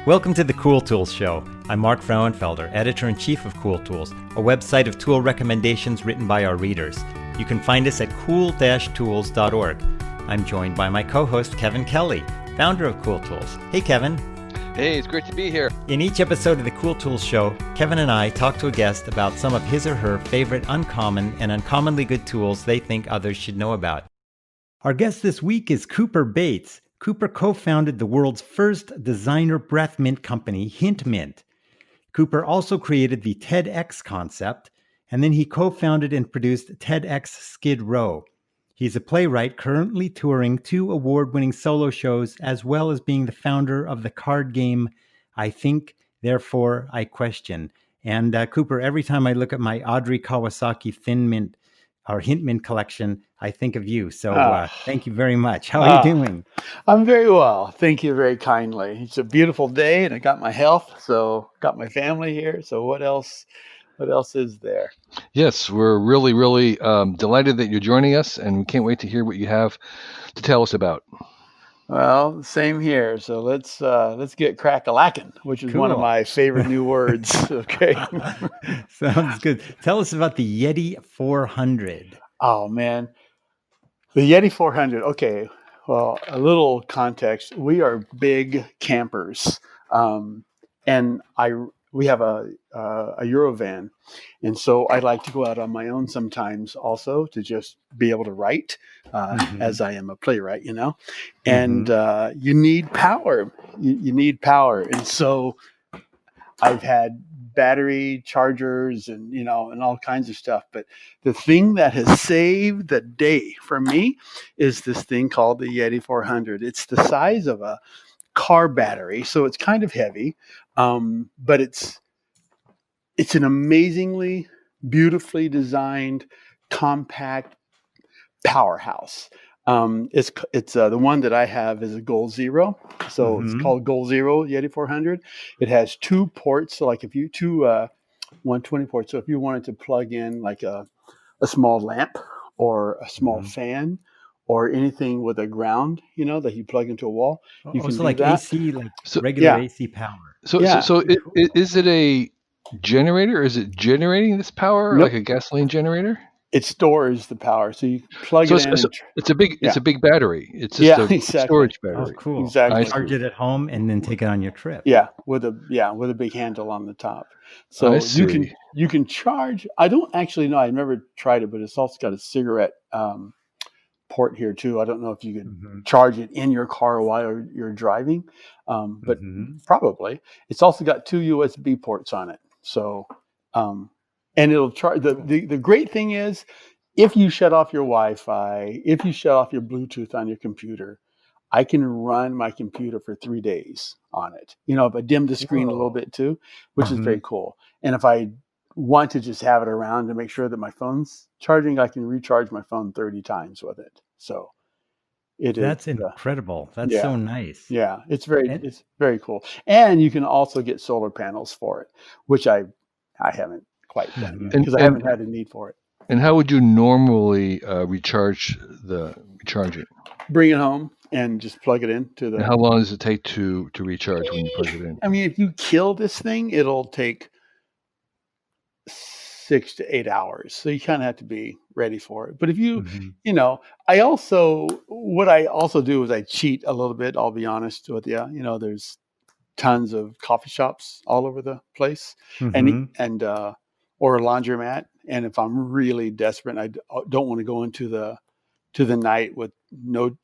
Welcome to the Cool Tools Show. I'm Mark Frauenfelder, Editor-in-Chief of Cool Tools, a website of tool recommendations written by our readers. You can find us at cool-tools.org. I'm joined by my co-host, Kevin Kelly, founder of Cool Tools. Hey, Kevin. Hey, it's great to be here. In each episode of the Cool Tools Show, Kevin and I talk to a guest about some of his or her favorite uncommon and uncommonly good tools they think others should know about. Our guest this week is Cooper Bates. Cooper co-founded the world's first designer breath mint company, Hint Mint. Cooper also created the TEDx concept, and then he co-founded and produced TEDxSkidRow. He's a playwright currently touring 2 award-winning solo shows, as well as being the founder of the card game I Think, Therefore I Question. And Cooper, every time I look at my Audrey Kawasaki Thin Mint or Hint Mint collection, I think of you. So thank you very much. How are you doing? I'm very well. Thank you very kindly. It's a beautiful day and I got my health, so got my family here. So what else is there? Yes, we're really delighted that you're joining us, and we can't wait to hear what you have to tell us about. Well, same here. So let's get crack-a-lackin', which is one of my favorite new words. Okay. Sounds good. Tell us about the Yeti 400. Oh man. The Yeti 400. Okay. Well, a little context. We are big campers. And we have a Eurovan. And so I like to go out on my own sometimes also to just be able to write, as I am a playwright, you know, and you need power. You need power. And so I've had battery chargers and, and all kinds of stuff. But the thing that has saved the day for me is this thing called the Yeti 400. It's the size of a car battery, so it's kind of heavy, but it's an amazingly beautifully designed compact powerhouse. It's the one that I have is a Goal Zero, so it's called Goal Zero Yeti 400. It has 2 ports, so like if you 120 ports. So if you wanted to plug in like a small lamp or a small fan or anything with a ground, that you plug into a wall, you can do like that. AC, like regular AC power. So is it a generator? Is it generating this power like a gasoline generator? It stores the power, so you plug it in. It's a big battery. It's just a storage battery. Oh, cool! Exactly. Charge it at home and then take it on your trip. Yeah, with a big handle on the top. So you can charge. I don't actually know. I've never tried it, but it's also got a cigarette port here too. I don't know if you could charge it in your car while you're driving, but probably. It's also got 2 USB ports on it. So. And it'll charge. The great thing is, if you shut off your Wi-Fi, if you shut off your Bluetooth on your computer, I can run my computer for 3 days on it. If I dim the screen a little bit too, which is very cool. And if I want to just have it around to make sure that my phone's charging, I can recharge my phone 30 times with it. So that's incredible. That's so nice. Yeah, it's very cool. And you can also get solar panels for it, which I haven't quite done because I haven't had a need for it. And how would you normally recharge it? Bring it home and just plug it into the. And how long does it take to recharge when you plug it in? I mean, if you kill this thing, it'll take 6 to 8 hours. So you kind of have to be ready for it. But if you, what I also do is I cheat a little bit. I'll be honest with you. There's tons of coffee shops all over the place, and or a laundromat. And if I'm really desperate, and I don't want to go into the night with no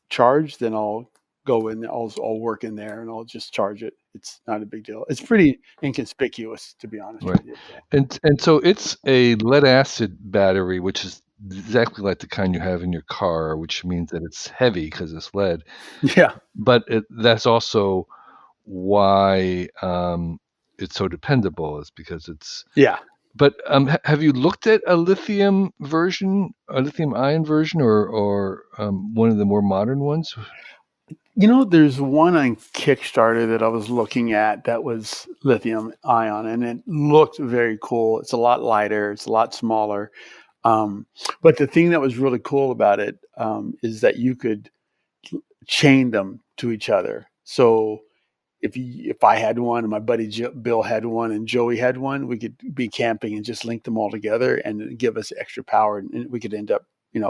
charge, then I'll go in. I'll work in there and I'll just charge it. It's not a big deal. It's pretty inconspicuous, to be honest with you. And so it's a lead acid battery, which is exactly like the kind you have in your car, which means that it's heavy because it's lead. Yeah. But that's also why it's so dependable, is because it's But have you looked at a lithium ion version, or one of the more modern ones? There's one on Kickstarter that I was looking at that was lithium ion, and it looked very cool. It's a lot lighter. It's a lot smaller. But the thing that was really cool about it is that you could chain them to each other. So if I had one and my buddy Bill had one and Joey had one, we could be camping and just link them all together and give us extra power, and we could end up,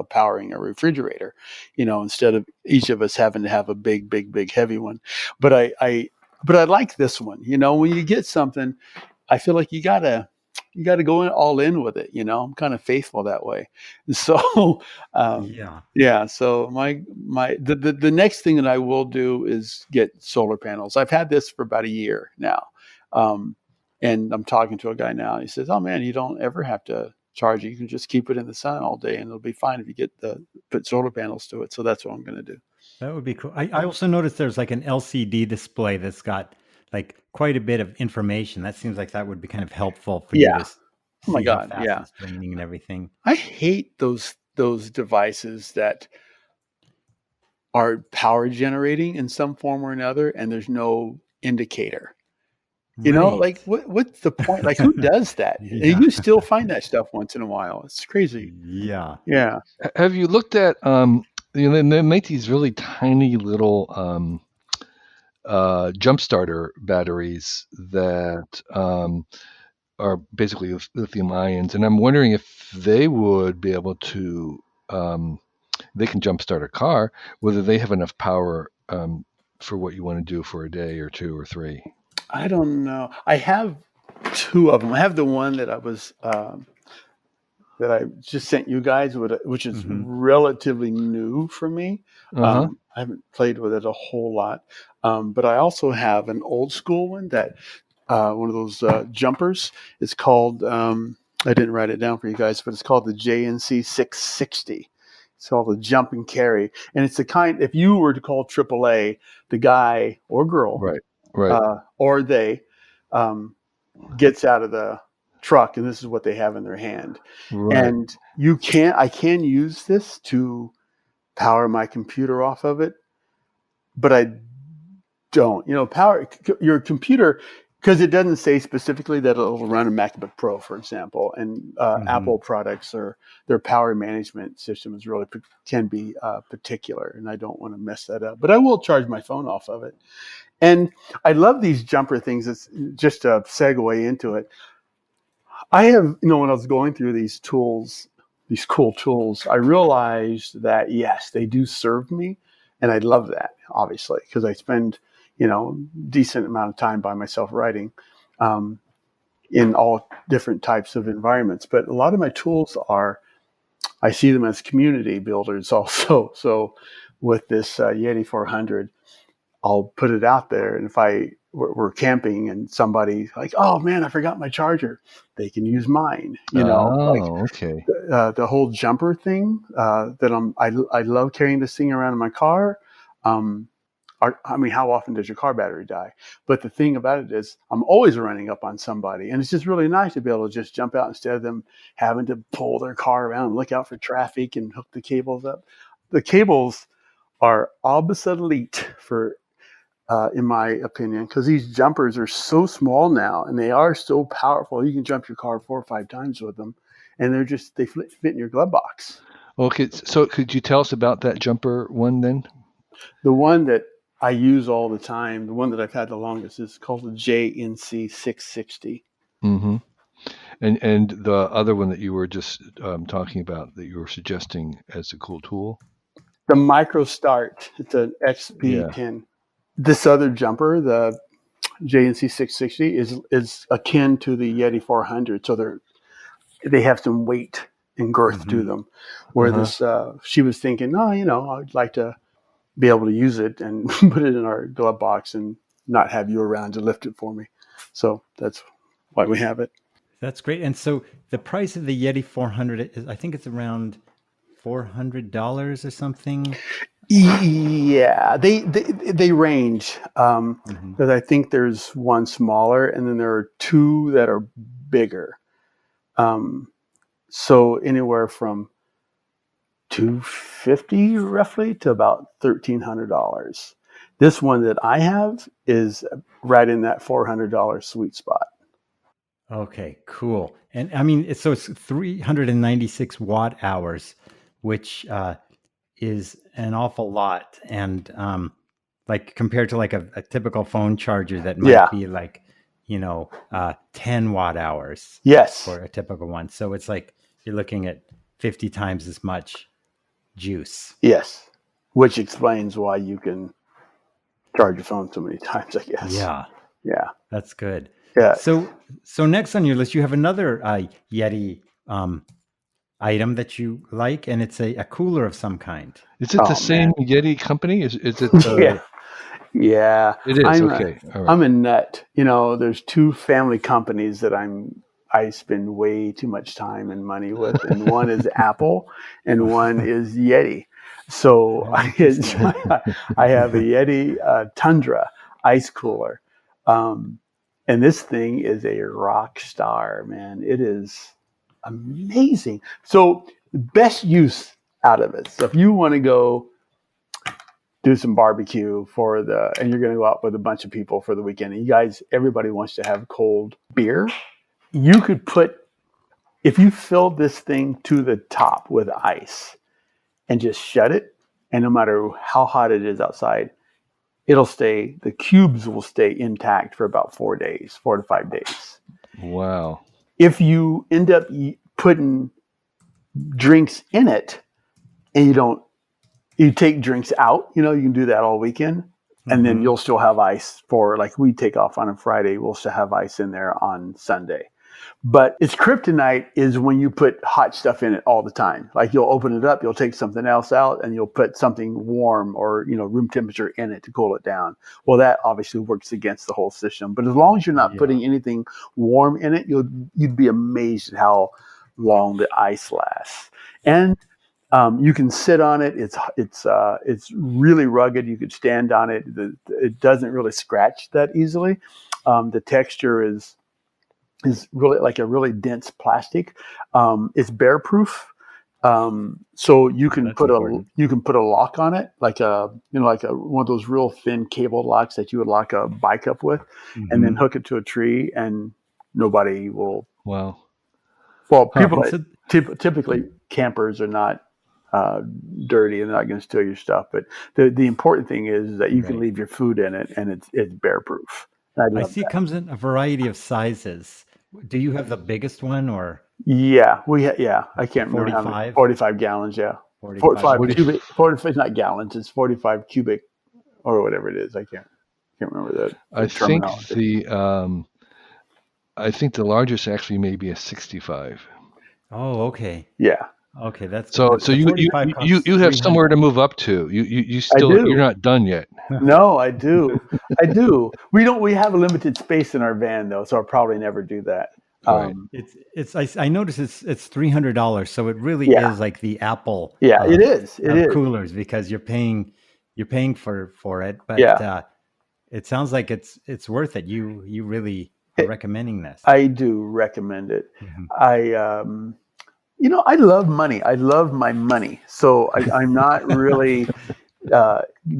powering a refrigerator, instead of each of us having to have a big heavy one. But I like this one. When you get something, I feel like you gotta go all in with it. I'm kind of faithful that way. So Yeah. yeah. So the next thing that I will do is get solar panels. I've had this for about a year now. And I'm talking to a guy now. He says, "Oh man, you don't ever have to charge it. You can just keep it in the sun all day and it'll be fine if you put solar panels to it." So that's what I'm going to do. That would be cool. I also noticed there's like an LCD display that's got like quite a bit of information. That seems like that would be kind of helpful for you Yeah. to Oh my see how God. fast Yeah. it's draining and everything. I hate those devices that are power generating in some form or another, and there's no indicator. Right. Like what's the point? Like who does that? And Yeah. you still find that stuff once in a while. It's crazy. Yeah. Yeah. Have you looked at they make these really tiny little jump starter batteries that are basically lithium ions, and I'm wondering if they would be able to they can jumpstart a car, whether they have enough power for what you want to do for a day or two or three. I don't know. I have two of them. I have the one that that I just sent you guys, which is Hmm. relatively new for me. Uh-huh. I haven't played with it a whole lot, but I also have an old school one that one of those jumpers. It's called. I didn't write it down for you guys, but it's called the JNC 660. It's called the jump and carry, and it's the kind. If you were to call AAA, the guy or girl, Right. Right. or they, um, gets out of the truck, and this is what they have in their hand. Right. And I can use this to power my computer off of it, but I don't. Power your computer, because it doesn't say specifically that it'll run a MacBook Pro, for example. And Hmm. Apple products, or their power management system can be particular, and I don't want to mess that up. But I will charge my phone off of it. And I love these jumper things. It's just a segue into it. I have, when I was going through these tools, these cool tools, I realized that yes, they do serve me. And I love that, obviously, because I spend, decent amount of time by myself writing, um, in all different types of environments. But a lot of my tools I see them as community builders also. So with this Yeti 400, I'll put it out there. And if we're camping and somebody like, "Oh man, I forgot my charger," they can use mine. Like Oh, okay. the whole jumper thing. I love carrying this thing around in my car. Um, I mean, how often does your car battery die? But the thing about it is, I'm always running up on somebody, and it's just really nice to be able to just jump out instead of them having to pull their car around and look out for traffic and hook the cables up. The cables are obsolete for in my opinion, because these jumpers are so small now and they are so powerful. You can jump your car 4 or 5 times with them, and they fit in your glove box. Okay, so could you tell us about that jumper one then? The one that I use all the time, the one that I've had the longest, is called the JNC 660. Mm-hmm. And the other one that you were just talking about that you were suggesting as a cool tool? The Micro Start, it's an Yeah. XP10. This other jumper, the JNC 660, is akin to the Yeti 400. So they have some weight and girth to Hmm. them. Where Uh-huh. this, she was thinking, "Oh, I'd like to be able to use it and put it in our glove box and not have you around to lift it for me." So that's why we have it. That's great. And so the price of the Yeti 400 is, I think it's around $400 or something. Yeah, they range, Hmm. because I think there's one smaller and then there are two that are bigger. Um, so anywhere from 250 roughly to about $1,300. This one that I have is right in that $400 sweet spot. Okay, cool. And I mean, it's 396 watt hours, which is an awful lot. And like compared to like a typical phone charger that might be like, 10 watt hours. Yes. For a typical one. So it's like you're looking at 50 times as much juice. Yes. Which explains why you can charge your phone so many times, I guess. Yeah. Yeah. That's good. Yeah. So next on your list, you have another Yeti item that you like, and it's a cooler of some kind. Is it the same Yeti company? Is it? Yeah. It is. Okay. All right. I'm a nut. There's two family companies that I spend way too much time and money with, and one is Apple, and one is Yeti. So I have a Yeti Tundra ice cooler, and this thing is a rock star, man. It is amazing. So the best use out of it. So if you want to go do some barbecue and you're going to go out with a bunch of people for the weekend, and everybody wants to have cold beer, you could if you filled this thing to the top with ice and just shut it, and no matter how hot it is outside, the cubes will stay intact for about 4 to 5 days. Wow. If you end up putting drinks in it and you take drinks out, you can do that all weekend, and then you'll still have ice like we take off on a Friday, we'll still have ice in there on Sunday. But its kryptonite is when you put hot stuff in it all the time. Like you'll open it up, you'll take something else out, and you'll put something warm or room temperature in it to cool it down. Well, that obviously works against the whole system. But as long as you're not putting anything warm in it, you'd be amazed at how long the ice lasts. And you can sit on it. It's really rugged. You could stand on it. It doesn't really scratch that easily. The texture is really like a really dense plastic. It's bear proof. So you can put a lock on it, like one of those real thin cable locks that you would lock a bike up with, and then hook it to a tree, and nobody will. Wow. Well, people typically campers are not dirty and they're not going to steal your stuff. But the important thing is that you can leave your food in it, and it's bear proof. I see it comes in a variety of sizes. Do you have the biggest one or? Yeah, I can't remember 45? 45 gallons, yeah. 45 cubic, 45 is not gallons, it's 45 cubic or whatever it is. I can't remember that. I think the largest actually may be a 65. Oh, okay. Yeah. Okay, that's so you have somewhere to move up to. You're not done yet. No, I do. We have a limited space in our van though, so I'll probably never do that. Right. I noticed it's $300, so it really is like the Apple. Yeah, it is. It is coolers because you're paying for it, but it sounds like it's worth it. You really are recommending this. I do recommend it. Mm-hmm. I love money. I love my money. So I'm not really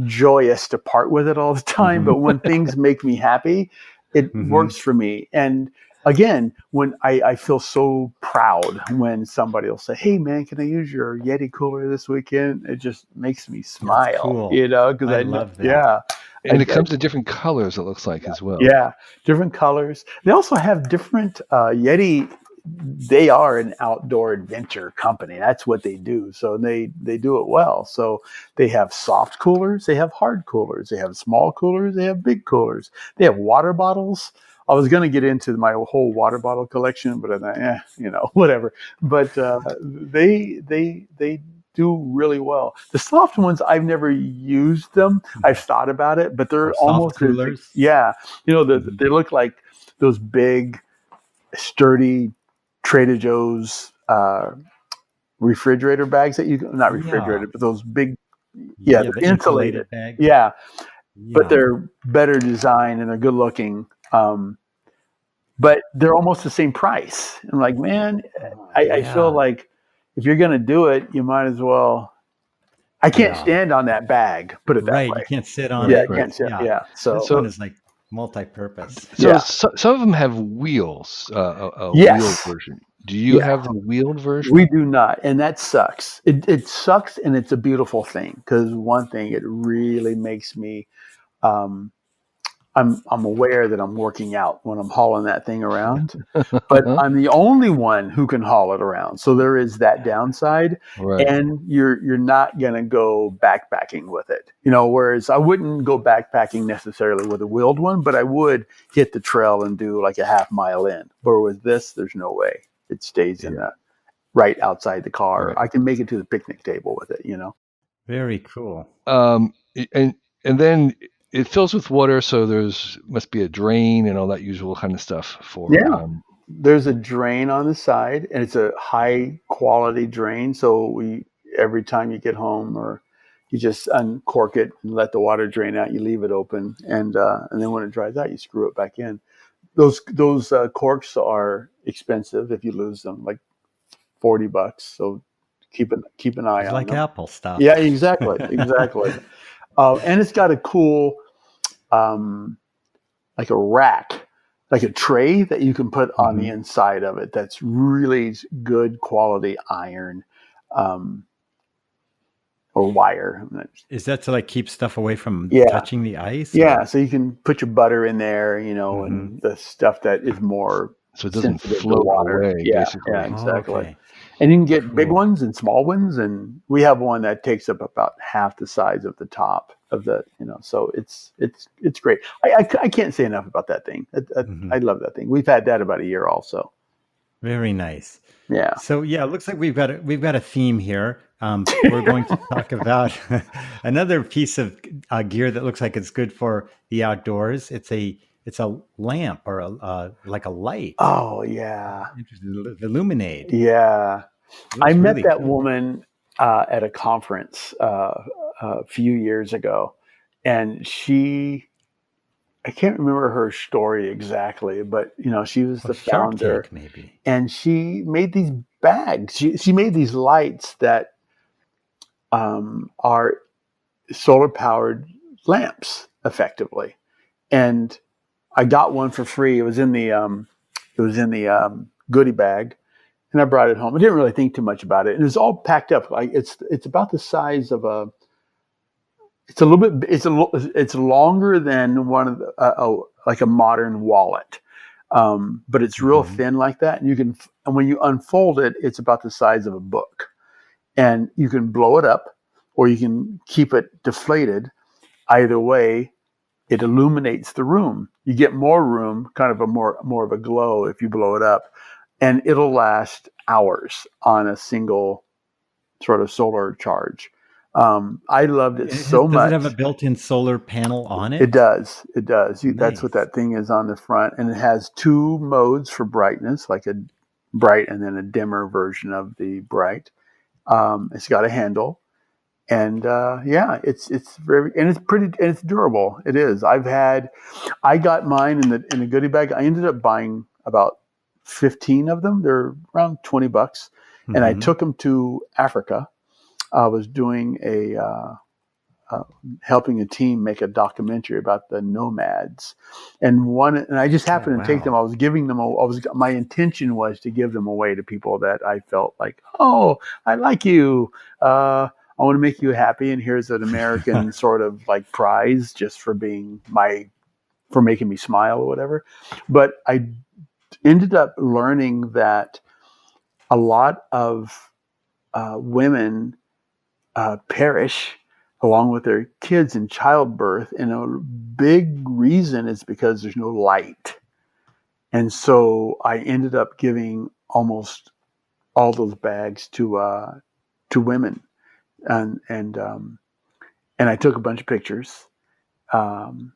joyous to part with it all the time. But when things make me happy, it works for me. And again, when I feel so proud when somebody will say, "Hey, man, can I use your Yeti cooler this weekend?" It just makes me smile. That's cool. Because I love that. Yeah. And it comes in different colors, it looks like, as well. Yeah, different colors. They also have different Yeti. They are an outdoor adventure company. That's what they do. So they do it well. So they have soft coolers. They have hard coolers. They have small coolers. They have big coolers. They have water bottles. I was going to get into my whole water bottle collection, but I thought, whatever. But they do really well. The soft ones, I've never used them. I've thought about it, but they're almost coolers. They look like those big, sturdy Trader Joe's refrigerator bags that but those big, they're insulated bags. Yeah, but they're better designed and they're good looking. But they're almost the same price. I'm like, man, I feel like if you're going to do it, you might as well. I can't stand on that bag. Put it that way. Right, you can't sit on it. Yeah, can't sit. Yeah. So this one is like multi-purpose. So some of them have wheels, wheel version. Do you have a wheeled version? We do not, and that sucks. It sucks, and it's a beautiful thing because one thing, it really makes me. Um, I'm aware that I'm working out when I'm hauling that thing around, but I'm the only one who can haul it around. So there is that downside, Right. and you're not gonna go backpacking with it. Whereas I wouldn't go backpacking necessarily with a wheeled one, but I would hit the trail and do like a half mile in. But with this, there's no way. It stays in right outside the car. Right. I can make it to the picnic table with it. Very cool. And then it fills with water, so must be a drain and all that usual kind of stuff for. Yeah. There's a drain on the side, and it's a high quality drain. So every time you get home, or you just uncork it and let the water drain out, you leave it open, and then when it dries out, you screw it back in. Those corks are expensive if you lose them, like $40. So keep an eye It's on like them. Apple stuff. Yeah, exactly. And it's got a cool, like a rack, like a tray that you can put on the inside of it. That's really good quality iron, or wire. Is that to like keep stuff away from touching the ice? Yeah. Or? So you can put your butter in there, and the stuff that is more so it doesn't sensitive to float water. away, Yeah, basically. yeah, exactly. Okay. And you can get big Cool. ones and small ones, and we have one that takes up about half the size of the top of the, so it's great. I can't say enough about that thing. I love that thing. We've had that about a year also. Very nice. Yeah. So it looks like we've got a theme here. We're going to talk about another piece of gear that looks like it's good for the outdoors. It's a lamp, or like a light. Oh yeah. Interesting. Illuminate. Yeah. I met really that cool. woman at a conference a few years ago, and I can't remember her story exactly, but she was the Shark founder, Tank, maybe. and she made these bags. She made these lights that are solar powered lamps, effectively. And I got one for free. It was in the goodie bag, and I brought it home. I didn't really think too much about it, and it was all packed up. Like it's about the size of a. It's a little bit. It's longer than one of the like a modern wallet, but it's real thin like that. And when you unfold it, it's about the size of a book, and you can blow it up, or you can keep it deflated. Either way, it illuminates the room. You get more room, kind of more of a glow if you blow it up, and it'll last hours on a single sort of solar charge. I loved it so much. Does it have a built-in solar panel on it? It does. It does. Nice. That's what that thing is on the front, and it has two modes for brightness, like a bright and then a dimmer version of the bright. It's got a handle. And it's very, and it's pretty, and it's durable. It is. I got mine in a goodie bag. I ended up buying about 15 of them. They're around $20, and I took them to Africa. I was doing helping a team make a documentary about the nomads, and I just happened to take them. I was giving them. My intention was to give them away to people that I felt like, oh, I like you. I want to make you happy, and here's an American sort of like prize just for for making me smile or whatever. But I ended up learning that a lot of women perish along with their kids in childbirth, and a big reason is because there's no light. And so I ended up giving almost all those bags to women, and I took a bunch of pictures, and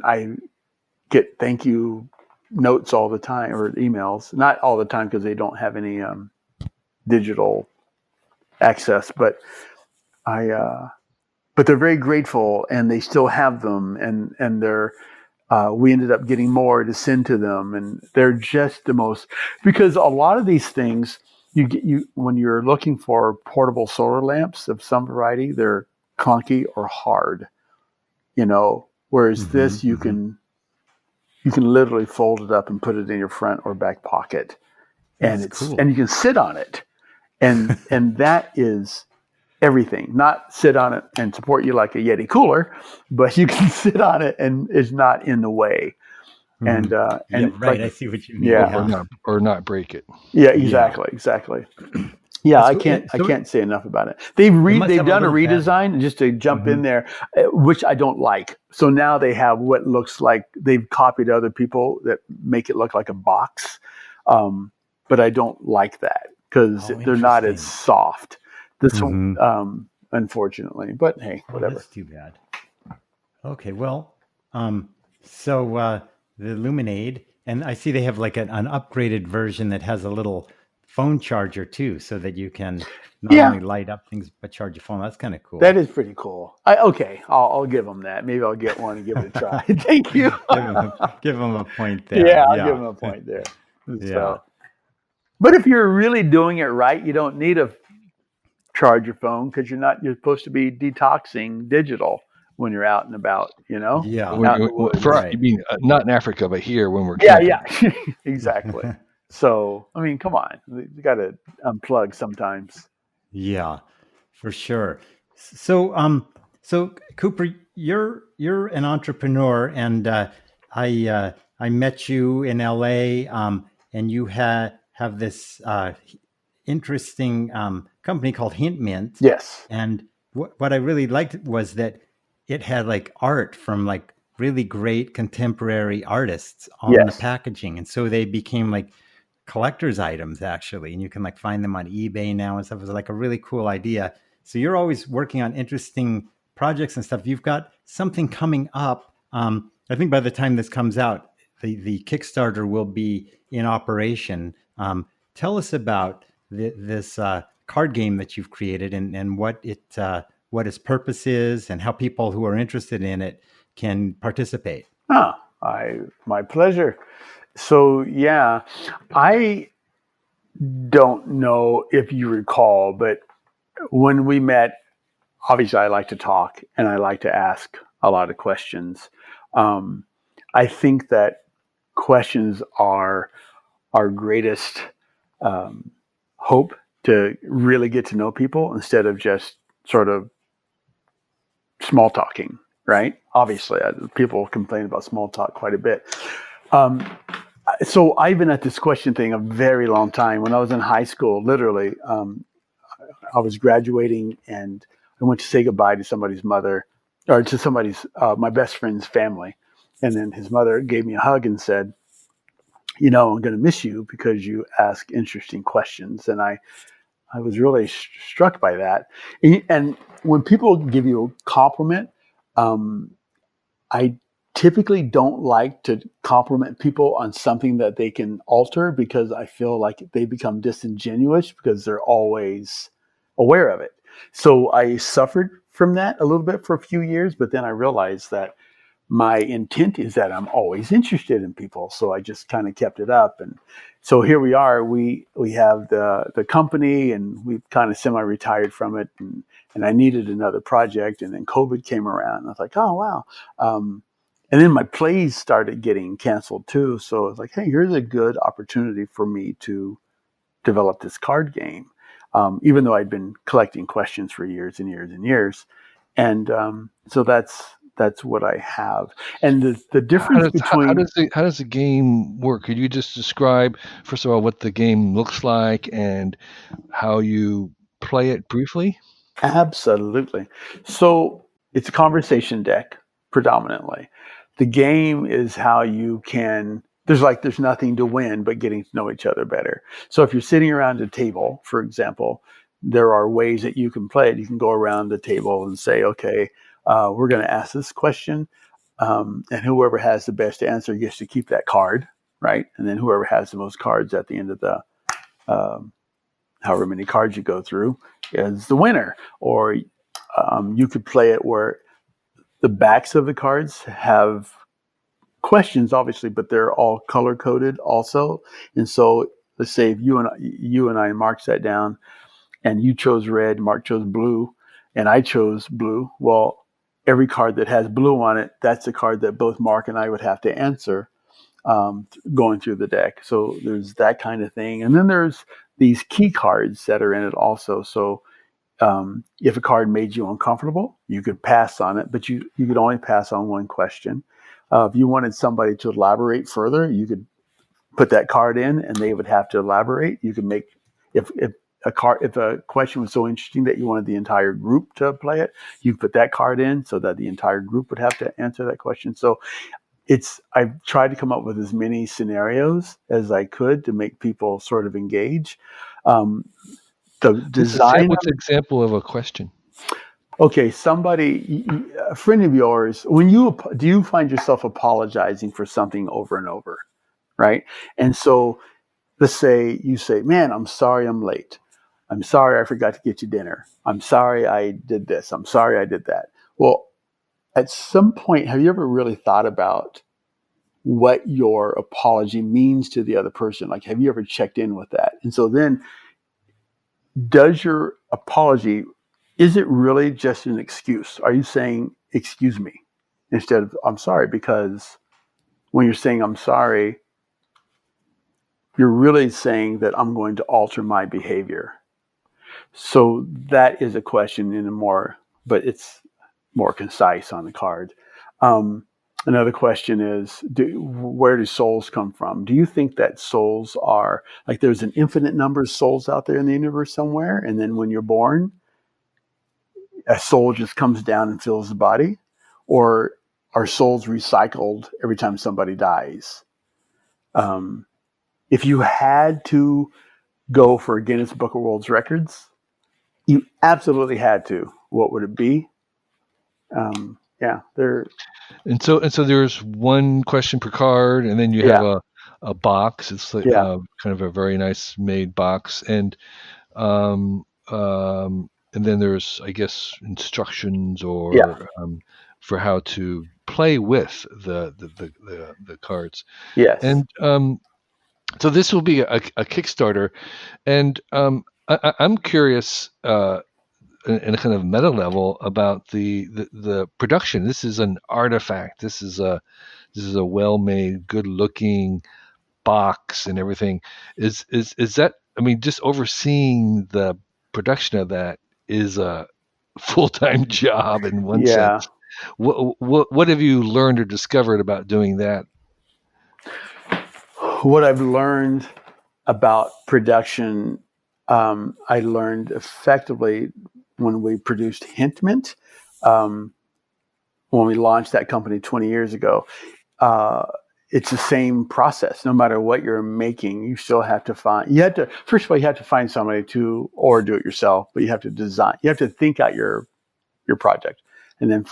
I get thank you notes all the time, or emails, not all the time because they don't have any digital access, but but they're very grateful, and they still have them, and they're we ended up getting more to send to them, and they're just the most, because a lot of these things you when you're looking for portable solar lamps of some variety, they're clunky or hard, whereas this you can literally fold it up and put it in your front or back pocket, and That's cool. and you can sit on it, and that is everything. Not sit on it and support you like a Yeti cooler, but you can sit on it and it's not in the way. And right. like, I see what you mean. Or not break it. Yeah, exactly. Yeah, That's I cool. can't say enough about it. They've must have done a little redesign, just to jump in there, which I don't like. So now they have what looks like they've copied other people that make it look like a box, but I don't like that because they're not as soft. This unfortunately, but hey, whatever. That's too bad. Okay, well, so the Luminade, and I see they have like an upgraded version that has a little phone charger too, so that you can not only light up things but charge your phone. That's kind of cool. That is pretty cool. I'll give them that. Maybe I'll get one and give it a try. Thank you. give them a point there. Yeah, I'll give them a point there. So, but if you're really doing it right, you don't need to charge your phone because you're supposed to be detoxing digital when you're out and about, Yeah. out in the woods. You mean not in Africa, but here when we're camping. Yeah, exactly. So, I mean, come on, you got to unplug sometimes. Yeah, for sure. So, so Cooper, you're an entrepreneur, and I met you in LA, and you have this interesting company called Hint Mint. Yes. And what I really liked was that it had like art from like really great contemporary artists on the packaging, and so they became like collector's items actually, and you can like find them on eBay now and stuff. It was like a really cool idea. So you're always working on interesting projects and stuff. You've got something coming up. I think by the time this comes out, the Kickstarter will be in operation. Tell us about this card game that you've created, and what its purpose is, and how people who are interested in it can participate. My pleasure. So yeah, I don't know if you recall, but when we met, obviously I like to talk and I like to ask a lot of questions. I think that questions are our greatest hope to really get to know people instead of just sort of small talking, right? Obviously, people complain about small talk quite a bit. So I've been at this question thing a very long time. When I was in high school, literally, I was graduating and I went to say goodbye to somebody's mother, or to somebody's, my best friend's family. And then his mother gave me a hug and said, I'm going to miss you because you ask interesting questions. And I was really struck by that. And when people give you a compliment, I typically don't like to compliment people on something that they can alter because I feel like they become disingenuous because they're always aware of it. So I suffered from that a little bit for a few years, but then I realized that my intent is that I'm always interested in people. So I just kind of kept it up. And so here we are, we have the company, and we've kind of semi-retired from it. And I needed another project. And then COVID came around. And I was like, oh, wow. And then my plays started getting canceled too. So I was like, hey, here's a good opportunity for me to develop this card game. Even though I'd been collecting questions for years and years and years. And so that's what I have. And the difference between how does the game work? Could you just describe, first of all, what the game looks like and how you play it briefly? Absolutely. So it's a conversation deck predominantly. The game is how you can, there's nothing to win but getting to know each other better. So if you're sitting around a table, for example, there are ways that you can play it. You can go around the table and say, okay, we're going to ask this question. And whoever has the best answer gets to keep that card, right? And then whoever has the most cards at the end of the, however many cards you go through, is the winner. Or you could play it where the backs of the cards have questions, obviously, but they're all color coded also. And so let's say if you and I, Mark, sat down and you chose red, Mark chose blue, and I chose blue. Well, every card that has blue on it, that's the card that both Mark and I would have to answer. going through the deck. So there's that kind of thing. And then there's these key cards that are in it also. So if a card made you uncomfortable, you could pass on it, but you could only pass on one question. If you wanted somebody to elaborate further, you could put that card in and they would have to elaborate. You could make, if a question was so interesting that you wanted the entire group to play it, you put that card in so that the entire group would have to answer that question. So I've tried to come up with as many scenarios as I could to make people sort of engage. The design. What's an example of a question? Okay, a friend of yours, do you find yourself apologizing for something over and over, right? And so let's say you say, man, I'm sorry I'm late. I'm sorry I forgot to get you dinner. I'm sorry I did this. I'm sorry I did that. Well, at some point, have you ever really thought about what your apology means to the other person? Like, have you ever checked in with that? And so then, does your apology, is it really just an excuse? Are you saying, excuse me, instead of I'm sorry? Because when you're saying I'm sorry, you're really saying that I'm going to alter my behavior. So that is a question but it's more concise on the card. Another question is, where do souls come from? Do you think that souls are, like there's an infinite number of souls out there in the universe somewhere, and then when you're born, a soul just comes down and fills the body? Or are souls recycled every time somebody dies? If you had to go for a Guinness Book of World Records, you absolutely had to, what would it be? And so there's one question per card, and then you have a box. It's like kind of a very nice made box, and then there's, I guess, instructions or for how to play with the cards. Yes. And so this will be a Kickstarter, and I'm curious in a kind of meta level about the production. This is an artifact. This is a well-made, good-looking box and everything. Is that? I mean, just overseeing the production of that is a full-time job in one sense. What have you learned or discovered about doing that? What I've learned about production, I learned effectively when we produced Hint Mint, when we launched that company 20 years ago. It's the same process. No matter what you're making, you still have to first of all, you have to find somebody or do it yourself, but you have to design. You have to think out your project, and then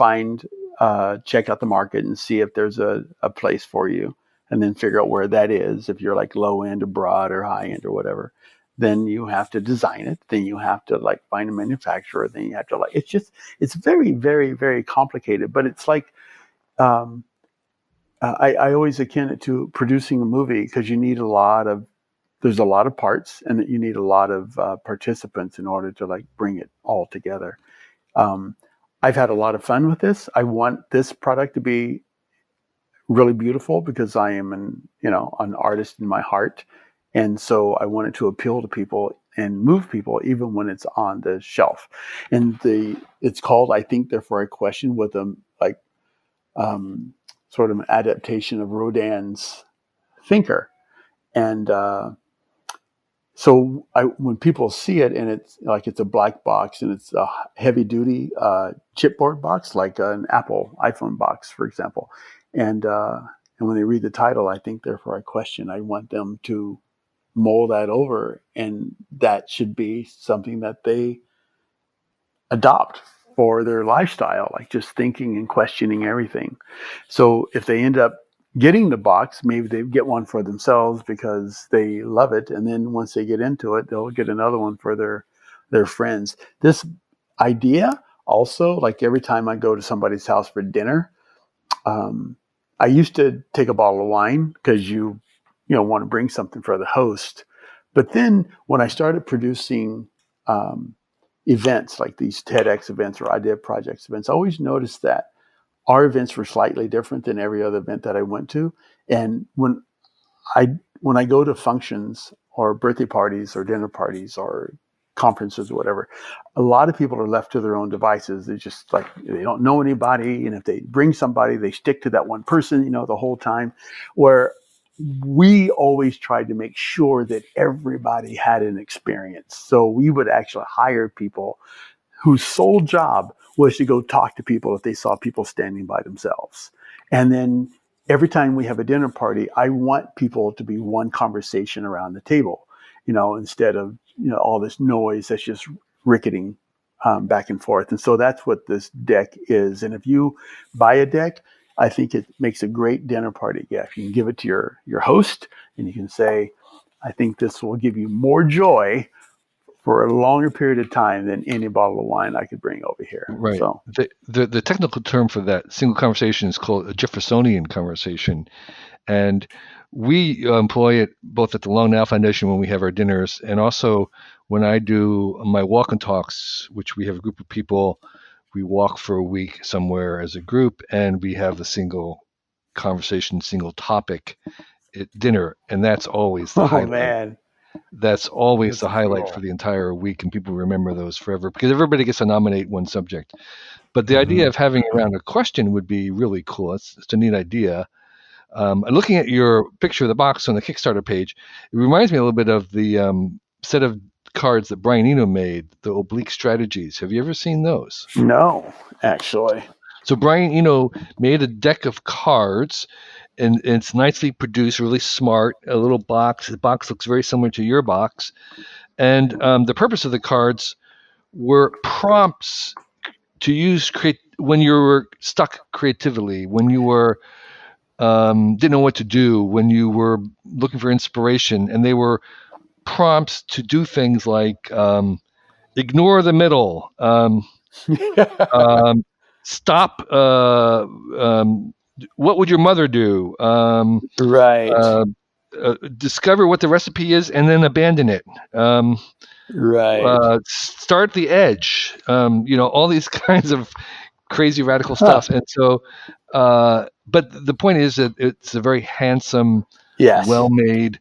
check out the market and see if there's a place for you, and then figure out where that is. If you're like low end or broad or high end or whatever, then you have to design it. Then you have to like find a manufacturer. Then you have to it's very, very, very complicated, but it's like, I always akin it to producing a movie, because there's a lot of parts, and you need a lot of participants in order to like bring it all together. I've had a lot of fun with this. I want this product to be really beautiful because I am an artist in my heart. And so I want it to appeal to people and move people even when it's on the shelf. And it's called I Think Therefore I Question, with sort of an adaptation of Rodin's Thinker. And so when people see it, and it's a black box, and it's a heavy duty chipboard box, like an Apple iPhone box, for example. And when they read the title, I Think Therefore I Question, I want them to mull that over, and that should be something that they adopt for their lifestyle, like just thinking and questioning everything. So if they end up getting the box, maybe they get one for themselves because they love it, and then once they get into it, they'll get another one for their friends. This idea also, like every time I go to somebody's house for dinner, I used to take a bottle of wine because you want to bring something for the host. But then when I started producing events like these TEDx events or Idea Projects events, I always noticed that our events were slightly different than every other event that I went to. And when I go to functions or birthday parties or dinner parties or conferences or whatever, a lot of people are left to their own devices. They just like, they don't know anybody. And if they bring somebody, they stick to that one person, the whole time. Where we always tried to make sure that everybody had an experience. So we would actually hire people whose sole job was to go talk to people if they saw people standing by themselves. And then every time we have a dinner party, I want people to be one conversation around the table, instead of, all this noise that's just ricketing back and forth. And so that's what this deck is. And if you buy a deck, I think it makes a great dinner party gift. You can give it to your host and you can say, I think this will give you more joy for a longer period of time than any bottle of wine I could bring over here. Right. So the technical term for that single conversation is called a Jeffersonian conversation. And we employ it both at the Long Now Foundation when we have our dinners, and also when I do my walk and talks, which we have a group of people. We walk for a week somewhere as a group, and we have the single conversation, single topic at dinner, and that's always the highlight. Man. That's always the highlight cool. for the entire week, and people remember those forever because everybody gets to nominate one subject. But the idea of having around a question would be really cool. It's a neat idea. And looking at your picture of the box on the Kickstarter page, it reminds me a little bit of the set of cards that Brian Eno made, the oblique strategies. Have you ever seen those? No, actually. So Brian Eno made a deck of cards, and it's nicely produced, really smart. A little box. The box looks very similar to your box. And the purpose of the cards were prompts to use when you were stuck creatively, when you were didn't know what to do, when you were looking for inspiration, and they were prompts to do things like ignore the middle, stop. What would your mother do? Right. Discover what the recipe is and then abandon it. Right. Start the edge. All these kinds of crazy radical stuff. And so, but the point is that it's a very handsome, Yes. well-made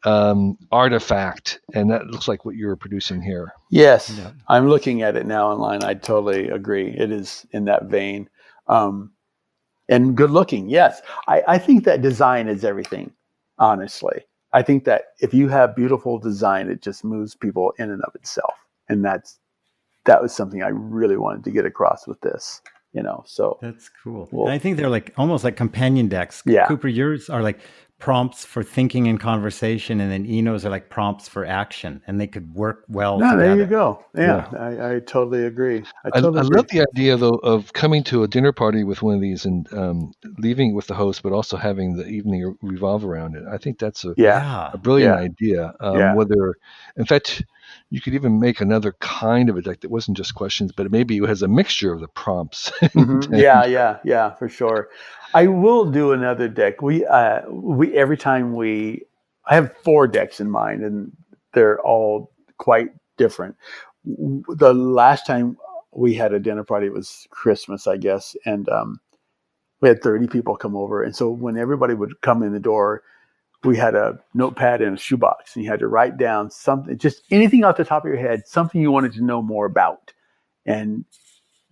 artifact, and that looks like what you're producing here. Yes, yeah. I'm looking at it now online. I totally agree. It is in that vein. And good looking, yes. I think that design is everything, honestly. I think that if you have beautiful design, it just moves people in and of itself. And that was something I really wanted to get across with this, so. That's cool. Well, and I think they're like almost like companion decks. Yeah. Cooper, yours are like prompts for thinking and conversation, and then Eno's are like prompts for action, and they could work well together. There you go. Yeah. I totally agree. I love the idea, though, of coming to a dinner party with one of these and leaving with the host, but also having the evening revolve around it. I think that's a brilliant idea. Whether, in fact, you could even make another kind of a deck that wasn't just questions, but maybe it has a mixture of the prompts. Mm-hmm. Yeah, for sure. I will do another deck. We every time I have 4 decks in mind, and they're all quite different. The last time we had a dinner party, it was Christmas, I guess, and we had 30 people come over. And so when everybody would come in the door, we had a notepad and a shoebox, and you had to write down something, just anything off the top of your head, something you wanted to know more about. And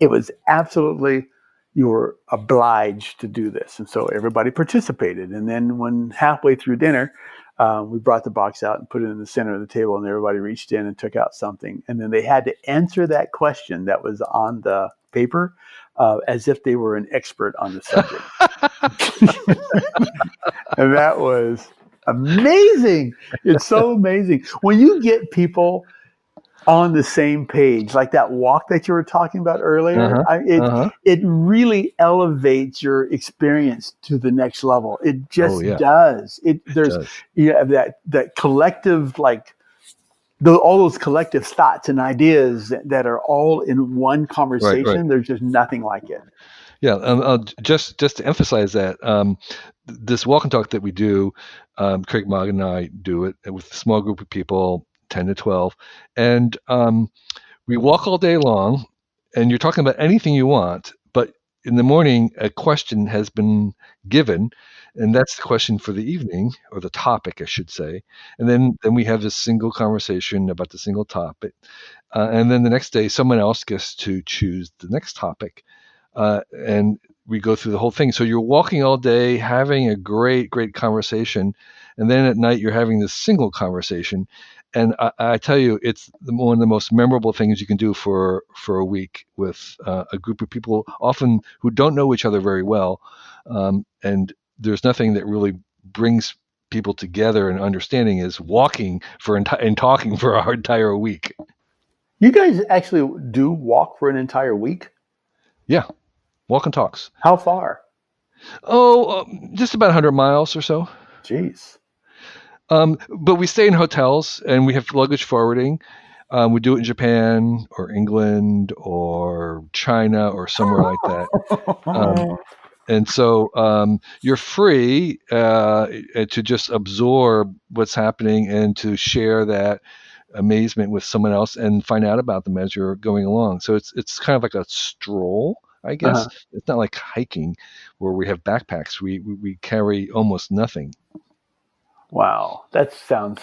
it was absolutely, you were obliged to do this. And so everybody participated. And then when halfway through dinner, we brought the box out and put it in the center of the table, and everybody reached in and took out something. And then they had to answer that question that was on the paper as if they were an expert on the subject. And that was amazing. It's so amazing. When you get people on the same page, like that walk that you were talking about earlier, it really elevates your experience to the next level. It just does. You have that collective, like all those collective thoughts and ideas that are all in one conversation. Right. There's just nothing like it. Yeah, just to emphasize that, this walk and talk that we do, Craig Mogg and I do it with a small group of people, 10 to 12, and we walk all day long, and you're talking about anything you want, but in the morning a question has been given, and that's the question for the evening, or the topic, I should say. And then we have this single conversation about the single topic, and then the next day someone else gets to choose the next topic, and we go through the whole thing. So you're walking all day, having a great conversation, and then at night you're having this single conversation. And I tell you, it's one of the most memorable things you can do for a week with a group of people, often who don't know each other very well. And there's nothing that really brings people together and understanding is walking and talking for our entire week. You guys actually do walk for an entire week? Yeah, walk and talks. How far? Oh, just about 100 miles or so. Jeez. But we stay in hotels and we have luggage forwarding. We do it in Japan or England or China or somewhere like that. And so you're free to just absorb what's happening and to share that amazement with someone else and find out about them as you're going along. So it's kind of like a stroll, I guess. It's not like hiking where we have backpacks. We carry almost nothing. Wow, that sounds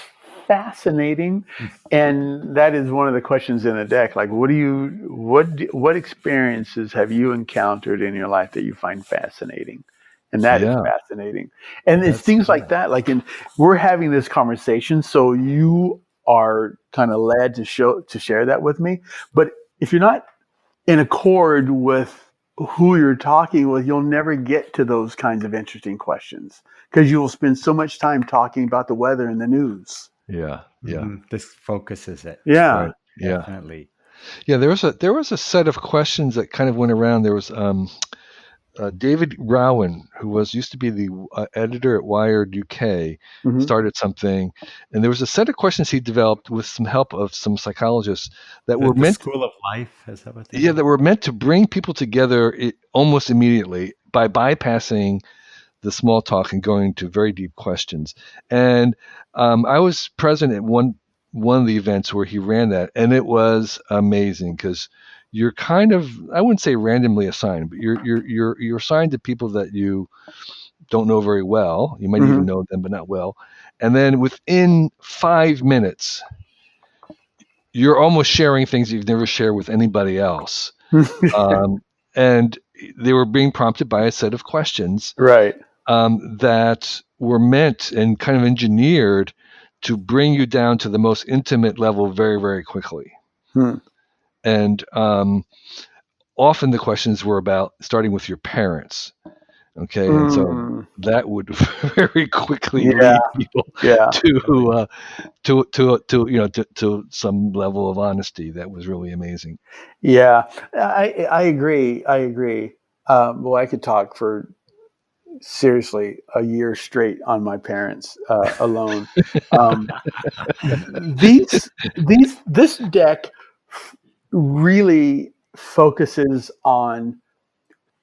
fascinating. And that is one of the questions in the deck. Like, what experiences have you encountered in your life that you find fascinating? And that is fascinating. And it's things like that. Like, we're having this conversation, so you are kind of led to share that with me. But if you're not in accord with who you're talking with, you'll never get to those kinds of interesting questions because you will spend so much time talking about the weather and the news. Yeah. This focuses it. Yeah. Right. Yeah. Definitely. Yeah. There was a set of questions that kind of went around. There was David Rowan, who used to be the editor at Wired UK, started something, and there was a set of questions he developed with some help of some psychologists that were meant. School of Life, is that what they? Yeah, that were meant to bring people together almost immediately by bypassing the small talk and going to very deep questions. And I was present at one of the events where he ran that, and it was amazing because you're kind of, I wouldn't say randomly assigned, but you're assigned to people that you don't know very well. You might even know them, but not well. And then within 5 minutes, you're almost sharing things you've never shared with anybody else. And they were being prompted by a set of questions, right? That were meant and kind of engineered to bring you down to the most intimate level very, very quickly. And often the questions were about starting with your parents. Okay, and so that would very quickly lead people to some level of honesty that was really amazing. Yeah, I agree. Well, I could talk for seriously a year straight on my parents alone. This deck really focuses on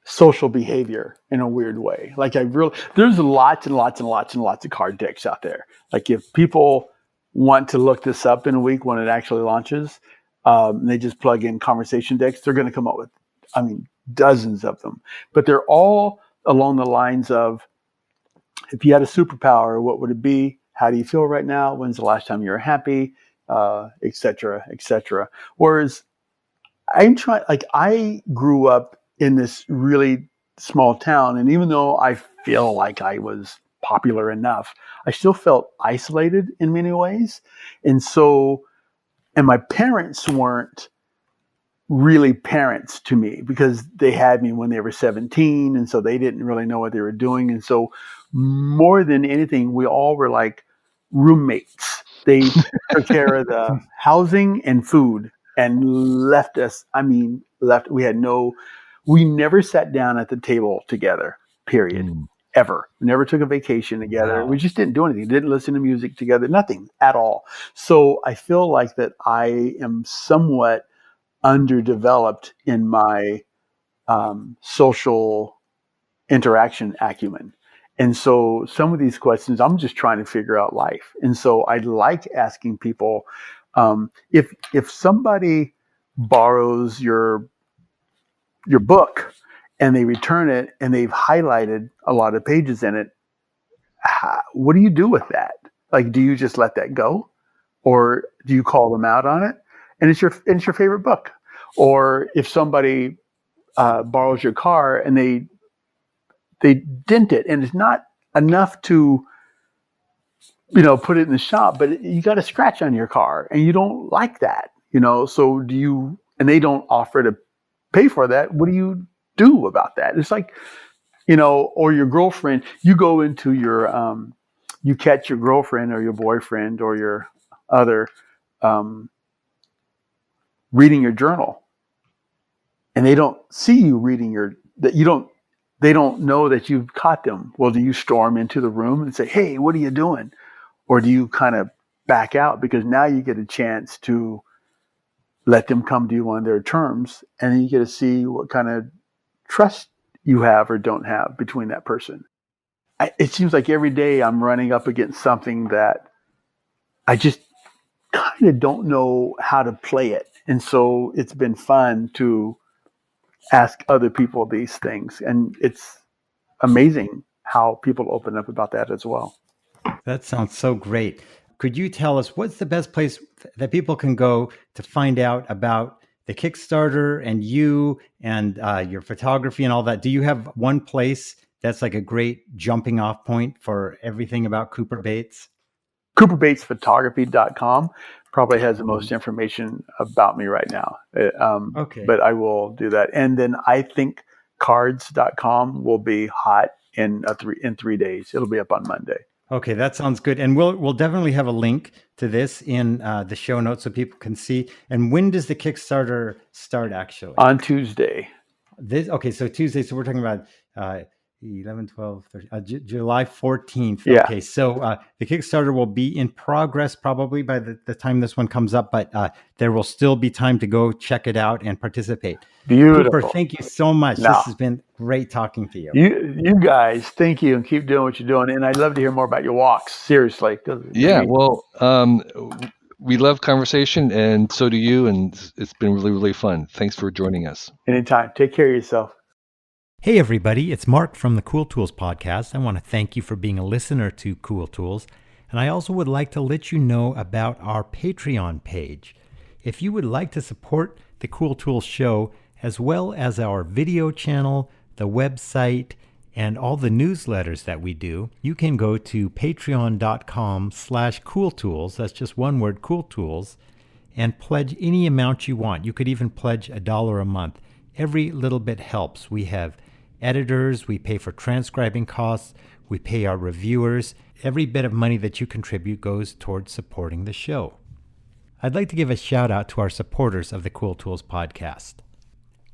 social behavior in a weird way. Like there's lots and lots and lots and lots of card decks out there. Like if people want to look this up in a week when it actually launches, they just plug in conversation decks, they're going to come up with, dozens of them. But they're all along the lines of, if you had a superpower, what would it be? How do you feel right now? When's the last time you were happy? Et cetera, et cetera. Whereas I grew up in this really small town, and even though I feel like I was popular enough, I still felt isolated in many ways. And my parents weren't really parents to me because they had me when they were 17, and so they didn't really know what they were doing. And so more than anything, we all were like roommates. They took care of the housing and food and left us. We never sat down at the table together, period. Ever. We never took a vacation together. Wow. We just didn't do anything. Didn't listen to music together. Nothing at all. So I feel like that I am somewhat underdeveloped in my social interaction acumen. And so some of these questions, I'm just trying to figure out life. And so I like asking people, if somebody borrows your book and they return it and they've highlighted a lot of pages in it, what do you do with that? Like, do you just let that go, or do you call them out on it? And it's your favorite book. Or if somebody borrows your car and they dent it, and it's not enough to put it in the shop, but you got a scratch on your car, and you don't like that, So do you? And they don't offer to pay for that. What do you do about that? It's like, or your girlfriend. You go into you catch your girlfriend or your boyfriend or your other reading your journal, and they don't see you reading they don't know that you've caught them. Well, do you storm into the room and say, "Hey, what are you doing?" Or do you kind of back out, because now you get a chance to let them come to you on their terms, and then you get to see what kind of trust you have or don't have between that person. It seems like every day I'm running up against something that I just kind of don't know how to play it. And so it's been fun to ask other people these things. And it's amazing how people open up about that as well. That sounds so great. Could you tell us what's the best place that people can go to find out about the Kickstarter and you and your photography and all that? Do you have one place that's like a great jumping off point for everything about Cooper Bates? CooperBatesPhotography.com probably has the most information about me right now. Okay. But I will do that. And then I think cards.com will be hot in 3 days. It'll be up on Monday. Okay, that sounds good. And we'll definitely have a link to this in the show notes so people can see. And when does the Kickstarter start, actually? On Tuesday. So Tuesday. So we're talking about 11, 12, 13, July 14th. Yeah. Okay, so the Kickstarter will be in progress probably by the time this one comes up, but there will still be time to go check it out and participate. Beautiful. Cooper, thank you so much. No. This has been great talking to you. You guys, thank you, and keep doing what you're doing. And I'd love to hear more about your walks. Seriously. Yeah, well, we love conversation, and so do you, and it's been really, really fun. Thanks for joining us. Anytime. Take care of yourself. Hey everybody, it's Mark from the Cool Tools podcast. I want to thank you for being a listener to Cool Tools, and I also would like to let you know about our Patreon page. If you would like to support the Cool Tools show, as well as our video channel, the website, and all the newsletters that we do, you can go to patreon.com/cooltools, that's just one word, Cool Tools, and pledge any amount you want. You could even pledge $1 a month. Every little bit helps. We have editors, we pay for transcribing costs, we pay our reviewers. Every bit of money that you contribute goes towards supporting the show. I'd like to give a shout out to our supporters of the Cool Tools podcast.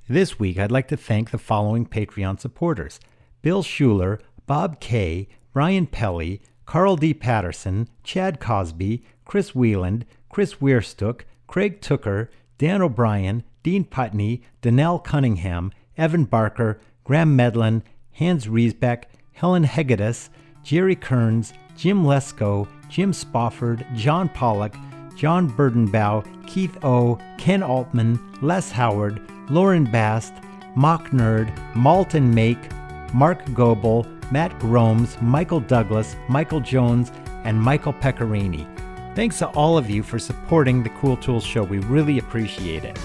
This week, I'd like to thank the following Patreon supporters: Bill Schuler, Bob Kay, Brian Pelly, Carl D. Patterson, Chad Cosby, Chris Wieland, Chris Weirstook, Craig Tooker, Dan O'Brien, Dean Putney, Danelle Cunningham, Evan Barker, Graham Medlin, Hans Riesbeck, Helen Hegedus, Jerry Kearns, Jim Lesko, Jim Spofford, John Pollock, John Burdenbaugh, Keith O., Ken Altman, Les Howard, Lauren Bast, Mock Nerd, Malton Make, Mark Goebel, Matt Gromes, Michael Douglas, Michael Jones, and Michael Pecorini. Thanks to all of you for supporting the Cool Tools show. We really appreciate it.